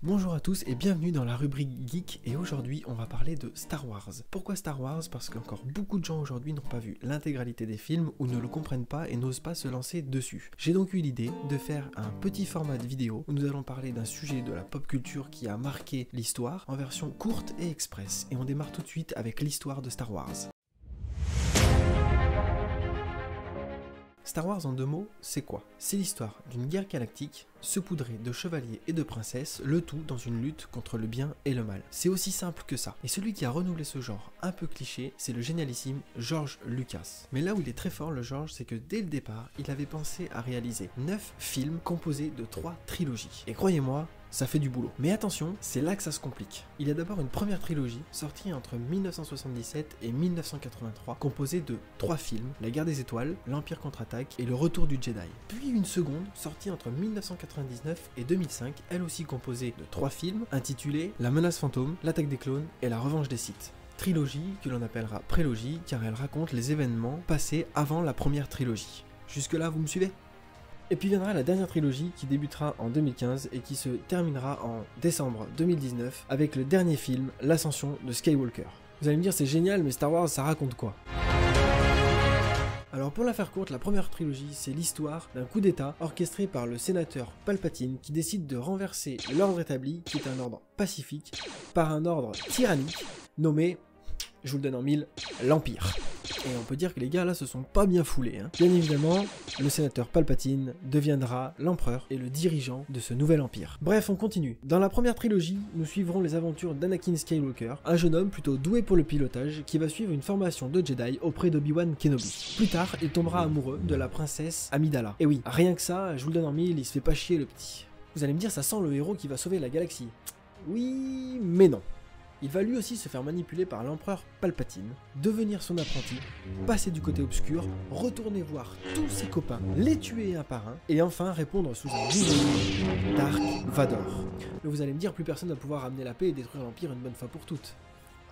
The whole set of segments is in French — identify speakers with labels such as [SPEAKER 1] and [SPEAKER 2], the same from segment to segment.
[SPEAKER 1] Bonjour à tous et bienvenue dans la rubrique Geek, et aujourd'hui on va parler de Star Wars. Pourquoi Star Wars? Parce qu'encore beaucoup de gens aujourd'hui n'ont pas vu l'intégralité des films ou ne le comprennent pas et n'osent pas se lancer dessus. J'ai donc eu l'idée de faire un petit format de vidéo où nous allons parler d'un sujet de la pop culture qui a marqué l'histoire en version courte et express. Et on démarre tout de suite avec l'histoire de Star Wars. Star Wars en deux mots, c'est quoi? C'est l'histoire d'une guerre galactique saupoudrée de chevaliers et de princesses, le tout dans une lutte contre le bien et le mal. C'est aussi simple que ça. Et celui qui a renouvelé ce genre un peu cliché, c'est le génialissime George Lucas. Mais là où il est très fort, le George, c'est que dès le départ, il avait pensé à réaliser 9 films composés de 3 trilogies. Et croyez-moi, ça fait du boulot. Mais attention, c'est là que ça se complique. Il y a d'abord une première trilogie sortie entre 1977 et 1983, composée de 3 films, La Guerre des Étoiles, L'Empire contre-attaque et Le Retour du Jedi. Puis une seconde, sortie entre 1999 et 2005, elle aussi composée de 3 films, intitulés La Menace Fantôme, L'Attaque des Clones et La Revanche des Sith. Trilogie que l'on appellera prélogie car elle raconte les événements passés avant la première trilogie. Jusque là, vous me suivez ? Et puis viendra la dernière trilogie qui débutera en 2015 et qui se terminera en décembre 2019 avec le dernier film, l'ascension de Skywalker. Vous allez me dire c'est génial, mais Star Wars ça raconte quoi? Alors pour la faire courte, la première trilogie c'est l'histoire d'un coup d'état orchestré par le sénateur Palpatine qui décide de renverser l'ordre établi, qui est un ordre pacifique, par un ordre tyrannique nommé, je vous le donne en mille, l'Empire. Et on peut dire que les gars là se sont pas bien foulés. Bien évidemment, le sénateur Palpatine deviendra l'empereur et le dirigeant de ce nouvel empire. Bref, on continue. Dans la première trilogie, nous suivrons les aventures d'Anakin Skywalker, un jeune homme plutôt doué pour le pilotage qui va suivre une formation de Jedi auprès d'Obi-Wan Kenobi. Plus tard, il tombera amoureux de la princesse Amidala. Et oui, rien que ça, je vous le donne en mille, il se fait pas chier le petit. Vous allez me dire, ça sent le héros qui va sauver la galaxie. Oui, mais non. Il va lui aussi se faire manipuler par l'empereur Palpatine, devenir son apprenti, passer du côté obscur, retourner voir tous ses copains, les tuer un par un, et enfin répondre sous un nouveau nom, Dark Vador. Mais vous allez me dire, plus personne ne va pouvoir ramener la paix et détruire l'Empire une bonne fois pour toutes.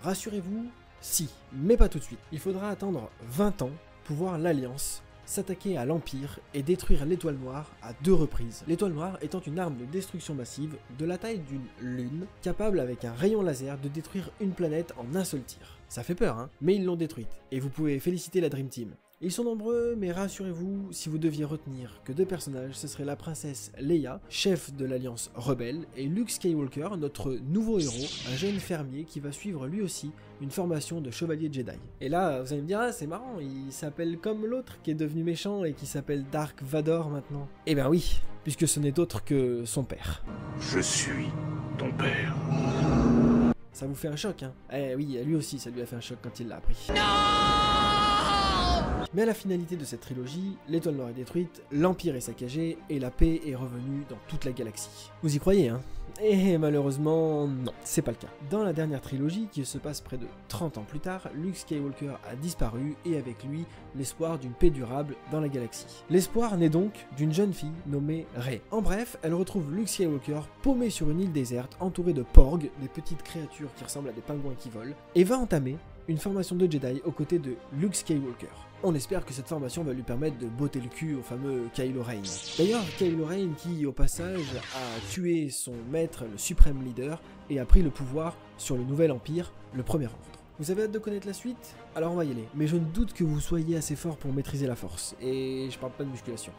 [SPEAKER 1] Rassurez-vous, si, mais pas tout de suite. Il faudra attendre 20 ans pour voir l'Alliance s'attaquer à l'Empire et détruire l'Étoile Noire à 2 reprises. L'Étoile Noire étant une arme de destruction massive de la taille d'une lune, capable avec un rayon laser de détruire une planète en un seul tir. Ça fait peur, mais ils l'ont détruite, et vous pouvez féliciter la Dream Team. Ils sont nombreux, mais rassurez-vous, si vous deviez retenir que 2 personnages, ce serait la princesse Leia, chef de l'Alliance rebelle, et Luke Skywalker, notre nouveau héros, un jeune fermier qui va suivre lui aussi une formation de chevalier Jedi. Et là, vous allez me dire, ah c'est marrant, il s'appelle comme l'autre qui est devenu méchant et qui s'appelle Dark Vador maintenant. Eh ben oui, puisque ce n'est autre que son père.
[SPEAKER 2] Je suis ton père.
[SPEAKER 1] Ça vous fait un choc, Eh oui, lui aussi, ça lui a fait un choc quand il l'a appris. Mais à la finalité de cette trilogie, l'Étoile Noire est détruite, l'Empire est saccagé et la paix est revenue dans toute la galaxie. Vous y croyez, Et malheureusement, non, c'est pas le cas. Dans la dernière trilogie, qui se passe près de 30 ans plus tard, Luke Skywalker a disparu et avec lui, l'espoir d'une paix durable dans la galaxie. L'espoir naît donc d'une jeune fille nommée Rey. En bref, elle retrouve Luke Skywalker paumé sur une île déserte entourée de porgs, des petites créatures qui ressemblent à des pingouins qui volent, et va entamer une formation de Jedi aux côtés de Luke Skywalker. On espère que cette formation va lui permettre de botter le cul au fameux Kylo Ren. D'ailleurs, Kylo Ren qui, au passage, a tué son maître, le suprême leader, et a pris le pouvoir sur le nouvel empire, le Premier Ordre. Vous avez hâte de connaître la suite? Alors on va y aller. Mais je ne doute que vous soyez assez fort pour maîtriser la force. Et je parle pas de musculation.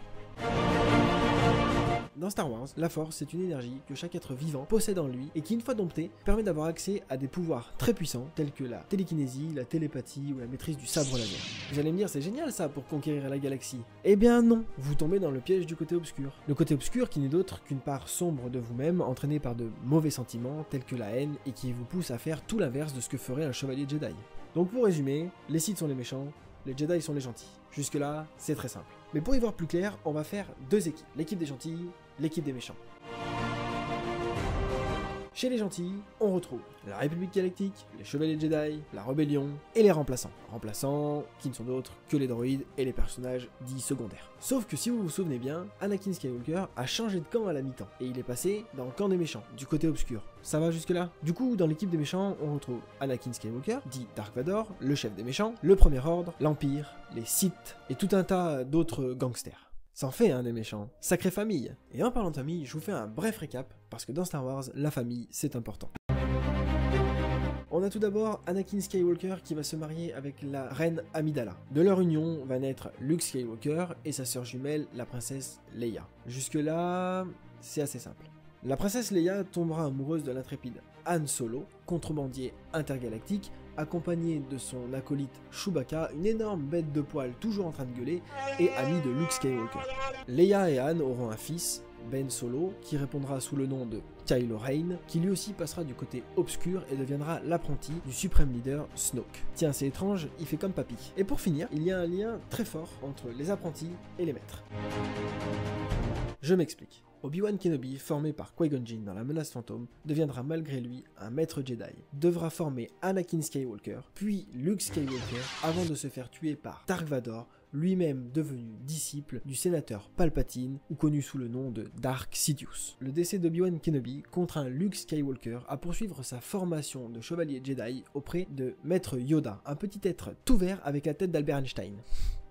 [SPEAKER 1] Dans Star Wars, la Force c'est une énergie que chaque être vivant possède en lui et qui, une fois domptée, permet d'avoir accès à des pouvoirs très puissants tels que la télékinésie, la télépathie ou la maîtrise du sabre laser. Vous allez me dire, c'est génial ça pour conquérir la galaxie. Eh bien non, vous tombez dans le piège du côté obscur. Le côté obscur qui n'est d'autre qu'une part sombre de vous-même entraînée par de mauvais sentiments tels que la haine et qui vous pousse à faire tout l'inverse de ce que ferait un chevalier Jedi. Donc pour résumer, les Sith sont les méchants, les Jedi sont les gentils. Jusque là, c'est très simple. Mais pour y voir plus clair, on va faire 2 équipes. L'équipe des gentils, l'équipe des méchants. Chez les gentils, on retrouve la République Galactique, les Chevaliers Jedi, la Rébellion et les remplaçants. Remplaçants qui ne sont d'autres que les droïdes et les personnages dits secondaires. Sauf que si vous vous souvenez bien, Anakin Skywalker a changé de camp à la mi-temps et il est passé dans le camp des méchants, du côté obscur. Ça va jusque là? Du coup, dans l'équipe des méchants, on retrouve Anakin Skywalker, dit Dark Vador, le chef des méchants, le Premier Ordre, l'Empire, les Sith et tout un tas d'autres gangsters. Ça en fait des méchants. Sacrée famille. Et en parlant de famille, je vous fais un bref récap, parce que dans Star Wars, la famille, c'est important. On a tout d'abord Anakin Skywalker qui va se marier avec la reine Amidala. De leur union va naître Luke Skywalker et sa sœur jumelle, la princesse Leia. Jusque là, c'est assez simple. La princesse Leia tombera amoureuse de l'intrépide Han Solo, contrebandier intergalactique, accompagné de son acolyte Chewbacca, une énorme bête de poil toujours en train de gueuler, et ami de Luke Skywalker. Leia et Han auront un fils, Ben Solo, qui répondra sous le nom de Kylo Ren, qui lui aussi passera du côté obscur et deviendra l'apprenti du suprême leader Snoke. Tiens, c'est étrange, il fait comme papy. Et pour finir, il y a un lien très fort entre les apprentis et les maîtres. Je m'explique. Obi-Wan Kenobi, formé par Qui-Gon Jinn dans la menace fantôme, deviendra malgré lui un maître Jedi, devra former Anakin Skywalker, puis Luke Skywalker, avant de se faire tuer par Dark Vador, lui-même devenu disciple du sénateur Palpatine, ou connu sous le nom de Dark Sidious. Le décès d'Obi-Wan Kenobi contraint Luke Skywalker à poursuivre sa formation de chevalier Jedi auprès de Maître Yoda, un petit être tout vert avec la tête d'Albert Einstein.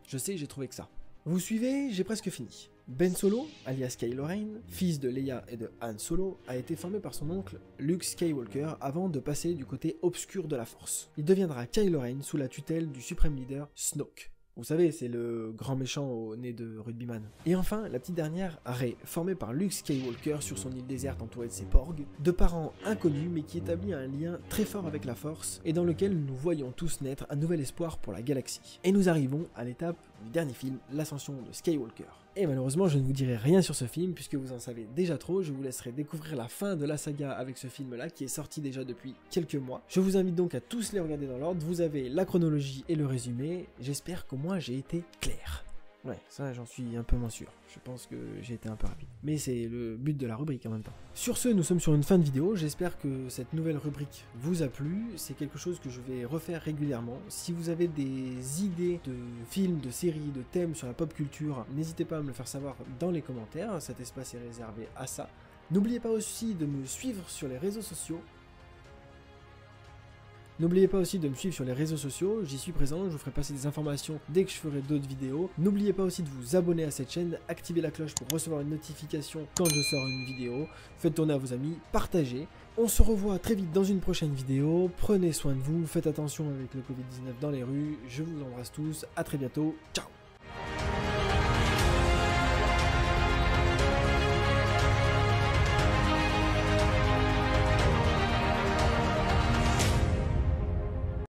[SPEAKER 1] Je sais, j'ai trouvé que ça. Vous suivez, j'ai presque fini. Ben Solo, alias Kylo Ren, fils de Leia et de Han Solo, a été formé par son oncle Luke Skywalker avant de passer du côté obscur de la Force. Il deviendra Kylo Ren sous la tutelle du suprême leader Snoke. Vous savez, c'est le grand méchant au nez de rugbyman. Et enfin, la petite dernière, Rey, formée par Luke Skywalker sur son île déserte entourée de ses porgs, de parents inconnus mais qui établit un lien très fort avec la Force et dans lequel nous voyons tous naître un nouvel espoir pour la galaxie. Et nous arrivons à l'étape du dernier film, l'ascension de Skywalker. Et malheureusement, je ne vous dirai rien sur ce film puisque vous en savez déjà trop, je vous laisserai découvrir la fin de la saga avec ce film-là qui est sorti déjà depuis quelques mois. Je vous invite donc à tous les regarder dans l'ordre, vous avez la chronologie et le résumé, j'espère qu'au moins j'ai été clair. Ouais, ça j'en suis un peu moins sûr, je pense que j'ai été un peu rapide. Mais c'est le but de la rubrique en même temps. Sur ce, nous sommes sur une fin de vidéo, j'espère que cette nouvelle rubrique vous a plu, c'est quelque chose que je vais refaire régulièrement. Si vous avez des idées de films, de séries, de thèmes sur la pop culture, n'hésitez pas à me le faire savoir dans les commentaires, cet espace est réservé à ça. N'oubliez pas aussi de me suivre sur les réseaux sociaux. N'oubliez pas aussi de me suivre sur les réseaux sociaux, j'y suis présent, je vous ferai passer des informations dès que je ferai d'autres vidéos. N'oubliez pas aussi de vous abonner à cette chaîne, activer la cloche pour recevoir une notification quand je sors une vidéo. Faites tourner à vos amis, partagez. On se revoit très vite dans une prochaine vidéo, prenez soin de vous, faites attention avec le Covid-19 dans les rues, je vous embrasse tous, à très bientôt, ciao.